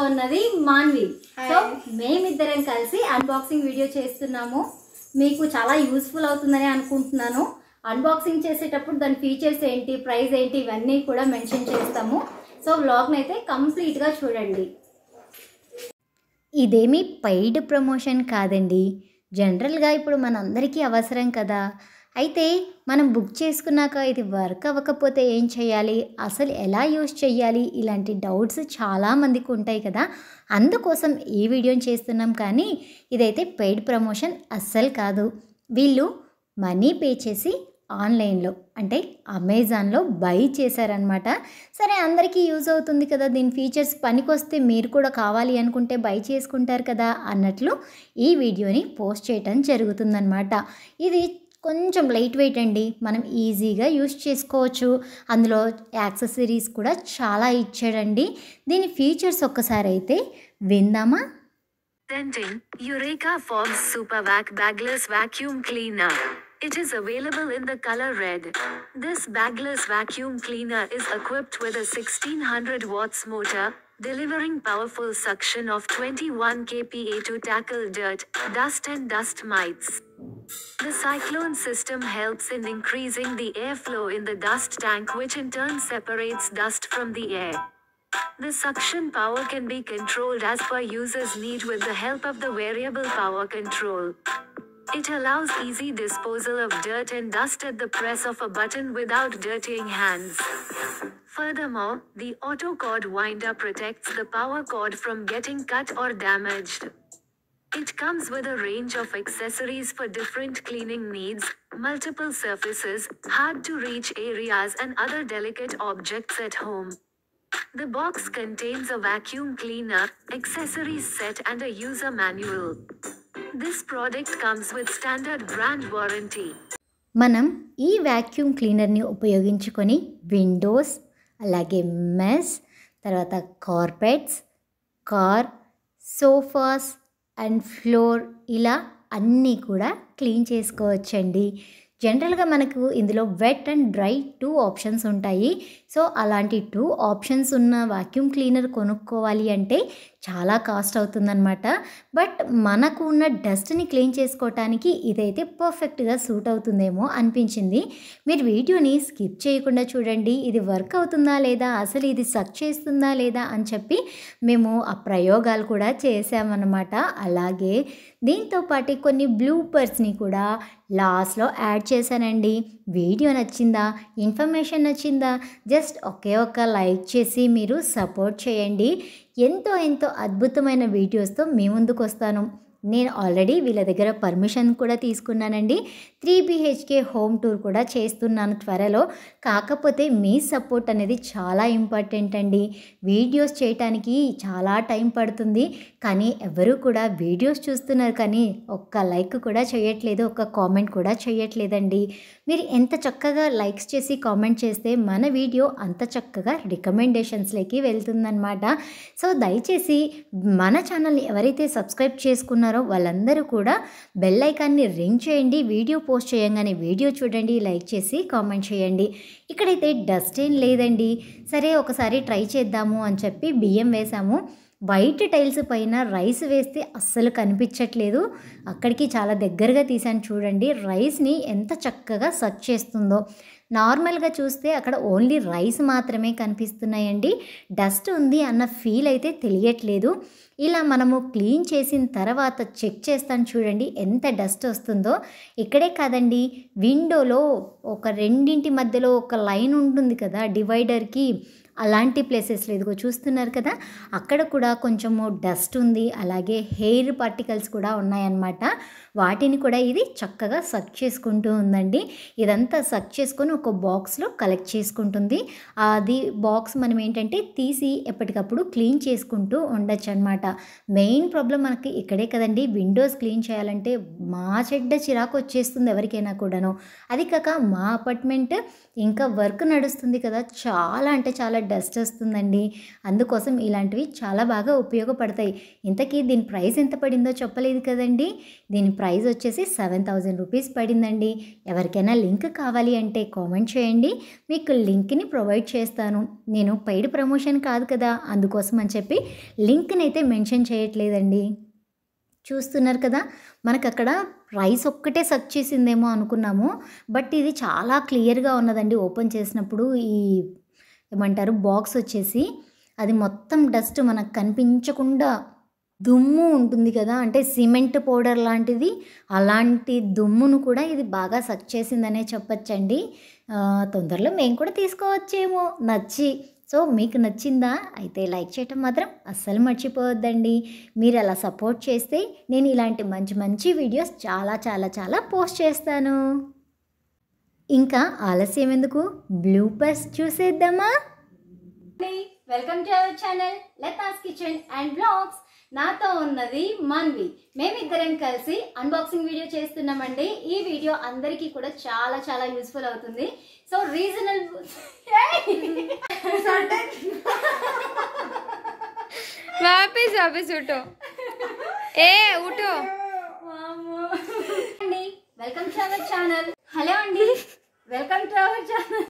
ఉన్నది మాన్వి. సో మేమిద్దరం కలిసి అన్బాక్సింగ్ వీడియో చేస్తున్నాము. మీకు చాలా యూస్ఫుల్ అవుతుందని అనుకుంటున్నాను. అన్బాక్సింగ్ చేసేటప్పుడు దాని ఫీచర్స్ ఏంటి, ప్రైస్ ఏంటి, ఇవన్నీ కూడా మెన్షన్ చేస్తాము. సో వ్లాగ్ని అయితే కంప్లీట్గా చూడండి. ఇదేమీ పెయిడ్ ప్రమోషన్ కాదండి. జనరల్గా ఇప్పుడు మనందరికీ అవసరం కదా. అయితే మనం బుక్ చేసుకున్నాక ఇది వర్క్ అవ్వకపోతే ఏం చేయాలి, అసలు ఎలా యూజ్ చేయాలి, ఇలాంటి డౌట్స్ చాలామందికి ఉంటాయి కదా. అందుకోసం ఈ వీడియోని చేస్తున్నాం. కానీ ఇదైతే పెయిడ్ ప్రమోషన్ అస్సలు కాదు. వీళ్ళు మనీ పే చేసి ఆన్లైన్లో అంటే అమెజాన్లో బై చేశారనమాట. సరే, అందరికీ యూజ్ అవుతుంది కదా, దీని ఫీచర్స్ పనికొస్తే మీరు కూడా కావాలి అనుకుంటే బై చేసుకుంటారు కదా అన్నట్లు ఈ వీడియోని పోస్ట్ చేయటం జరుగుతుందన్నమాట. ఇది కొంచెం లైట్ వెయిట్ అండి, మనం ఈజీగా యూజ్ చేసుకోవచ్చు. అందులో యాక్సెసరీస్ కూడా చాలా ఇచ్చాడండి. దీని ఫీచర్స్ ఒక్కసారి అయితే విందామా. Denting Eureka Forbes Super Vac Bagless Vacuum Cleaner. It is available in the color red. This bagless vacuum cleaner is equipped with a 1600 watts motor, delivering powerful suction of 21 kPa to tackle dirt, dust and dust mites. The cyclone system helps in increasing the airflow in the dust tank, which in turn separates dust from the air. The suction power can be controlled as per user's need with the help of the variable power control. It allows easy disposal of dirt and dust at the press of a button without dirtying hands. Furthermore, the auto cord winder protects the power cord from getting cut or damaged. It comes with a range of accessories for different cleaning needs, multiple surfaces, hard to reach areas and other delicate objects at home. The box contains a vacuum cleaner, accessories set and a user manual. This product comes with standard brand warranty. మనం ఈ vacuum క్లీనర్ని ఉపయోగించుకొని Windows, అలాగే mess, తర్వాత carpets, car, sofas and floor ఇలా అన్నీ కూడా clean చేసుకోవచ్చండి. జనరల్గా మనకు ఇందులో వెట్ అండ్ డ్రై 2 ఆప్షన్స్ ఉంటాయి. సో అలాంటి 2 ఆప్షన్స్ ఉన్న వాక్యూమ్ క్లీనర్ కొనుక్కోవాలి అంటే చాలా కాస్ట్ అవుతుందన్నమాట. బట్ మనకు ఉన్న డస్ట్ని క్లీన్ చేసుకోవటానికి ఇదైతే పర్ఫెక్ట్గా సూట్ అవుతుందేమో అనిపించింది. మీరు వీడియోని స్కిప్ చేయకుండా చూడండి. ఇది వర్క్ అవుతుందా లేదా, అసలు ఇది సక్ చేస్తుందా లేదా అని చెప్పి మేము ఆ ప్రయోగాలు కూడా చేసామన్నమాట. అలాగే దీంతో పాటు కొన్ని బ్లూపర్స్ని కూడా లాస్ట్లో యాడ్ చేశానండి. వీడియో నచ్చిందా, ఇన్ఫర్మేషన్ నచ్చిందా, జస్ట్ ఒకే ఒక్క లైక్ చేసి మీరు సపోర్ట్ చేయండి. ఎంతో అద్భుతమైన వీడియోస్తో మీ ముందుకు వస్తాను. నేను ఆల్రెడీ వీళ్ళ దగ్గర పర్మిషన్ కూడా తీసుకున్నానండి. 3 BHK హోమ్ టూర్ కూడా చేస్తున్నాను త్వరలో. కాకపోతే మీ సపోర్ట్ అనేది చాలా ఇంపార్టెంట్ అండి. వీడియోస్ చేయటానికి చాలా టైం పడుతుంది, కానీ ఎవరు కూడా వీడియోస్ చూస్తున్నారు కానీ ఒక్క లైక్ కూడా చేయట్లేదు, ఒక్క కామెంట్ కూడా చేయట్లేదండి. మీరు ఎంత చక్కగా లైక్స్ చేసి కామెంట్ చేస్తే మన వీడియో అంత చక్కగా రికమెండేషన్స్లోకి వెళ్తుందన్నమాట. సో దయచేసి మన ఛానల్ని ఎవరైతే సబ్స్క్రైబ్ చేసుకున్నారో వాళ్ళందరూ కూడా బెల్ ఐకాన్ని రింగ్ చేయండి. వీడియో పోస్ట్ చేయంగానే వీడియో చూడండి, లైక్ చేసి కామెంట్ చేయండి. ఇక్కడైతే డస్ట్ ఏం లేదండి. సరే ఒకసారి ట్రై చేద్దాము అని చెప్పి బియ్యం వేసాము. వైట్ టైల్స్ పైన రైస్ వేస్తే అస్సలు కనిపించట్లేదు. అక్కడికి చాలా దగ్గరగా తీసాను చూడండి. రైస్ని ఎంత చక్కగా సక్ చేస్తుందో. నార్మల్గా చూస్తే అక్కడ ఓన్లీ రైస్ మాత్రమే కనిపిస్తున్నాయండి. డస్ట్ ఉంది అన్న ఫీల్ అయితే తెలియట్లేదు. ఇలా మనము క్లీన్ చేసిన తర్వాత చెక్ చేస్తాను చూడండి ఎంత డస్ట్ వస్తుందో. ఇక్కడే కాదండి, విండోలో ఒక రెండింటి మధ్యలో ఒక లైన్ ఉంటుంది కదా డివైడర్కి, అలాంటి ప్లేసెస్లో ఇదిగో చూస్తున్నారు కదా, అక్కడ కూడా కొంచెము డస్ట్ ఉంది. అలాగే హెయిర్ పార్టికల్స్ కూడా ఉన్నాయన్నమాట. వాటిని కూడా ఇది చక్కగా సక్ చేసుకుంటూ ఉందండి. ఇదంతా సక్ చేసుకొని ఒక బాక్స్లో కలెక్ట్ చేసుకుంటుంది. అది బాక్స్ మనం ఏంటంటే తీసి ఎప్పటికప్పుడు క్లీన్ చేసుకుంటూ ఉండొచ్చు అనమాట. మెయిన్ ప్రాబ్లం మనకి ఇక్కడే కదండి. విండోస్ క్లీన్ చేయాలంటే మా చెడ్డ చిరాకు వచ్చేస్తుంది ఎవరికైనా కూడాను. అది కాక మా అపార్ట్మెంట్ ఇంకా వర్క్ నడుస్తుంది కదా, చాలా అంటే చాలా డస్ట్ వస్తుందండి. అందుకోసం ఇలాంటివి చాలా బాగా ఉపయోగపడతాయి. ఇంతకీ దీని ప్రైస్ ఎంత పడిందో చెప్పలేదు కదండి. దీని ప్రైస్ వచ్చేసి 7000 రూపీస్ పడిందండి. ఎవరికైనా లింక్ కావాలి అంటే కామెంట్ చేయండి, మీకు లింక్ని ప్రొవైడ్ చేస్తాను. నేను పెయిడ్ ప్రమోషన్ కాదు కదా, అందుకోసం అని చెప్పి లింక్ని అయితే మెన్షన్ చేయట్లేదండి. చూస్తున్నారు కదా, మనకు అక్కడ ప్రైస్ ఒక్కటే సెర్చ్ చేసిందేమో అనుకున్నాము, బట్ ఇది చాలా క్లియర్గా ఉన్నదండి. ఓపెన్ చేసినప్పుడు ఈ ఏమంటారు బాక్స్ వచ్చేసి అది మొత్తం డస్ట్ మనకు కనిపించకుండా దుమ్ము ఉంటుంది కదా, అంటే సిమెంట్ పౌడర్ లాంటిది, అలాంటి దుమ్మును కూడా ఇది బాగా సక్ చేసిందనే చెప్పచ్చండి. తొందరలో మేము కూడా తీసుకోవచ్చేమో నచ్చి. సో మీకు నచ్చిందా? అయితే లైక్ చేయటం మాత్రం అస్సలు మర్చిపోవద్దండి. మీరు అలా సపోర్ట్ చేస్తే నేను ఇలాంటి మంచి మంచి వీడియోస్ చాలా చాలా చాలా పోస్ట్ చేస్తాను. ఇంకా ఆలస్యం ఎందుకు, బ్లూపర్స్ చూసేద్దామా? Welcome to our channel Latha's kitchen and blogs. నాతో ఉన్నది మన్వి. మేమిద్దరం కలిసి అన్బాక్సింగ్ వీడియో చేస్తున్నామండి. ఈ వీడియో అందరికీ కూడా చాలా చాలా యూస్ఫుల్ అవుతుంది. సో రీజనబుల్ वापस उठो ए उठो అండి, welcome to our channel. Hello అండి, వెల్కమ్ టు అవర్ ఛానల్.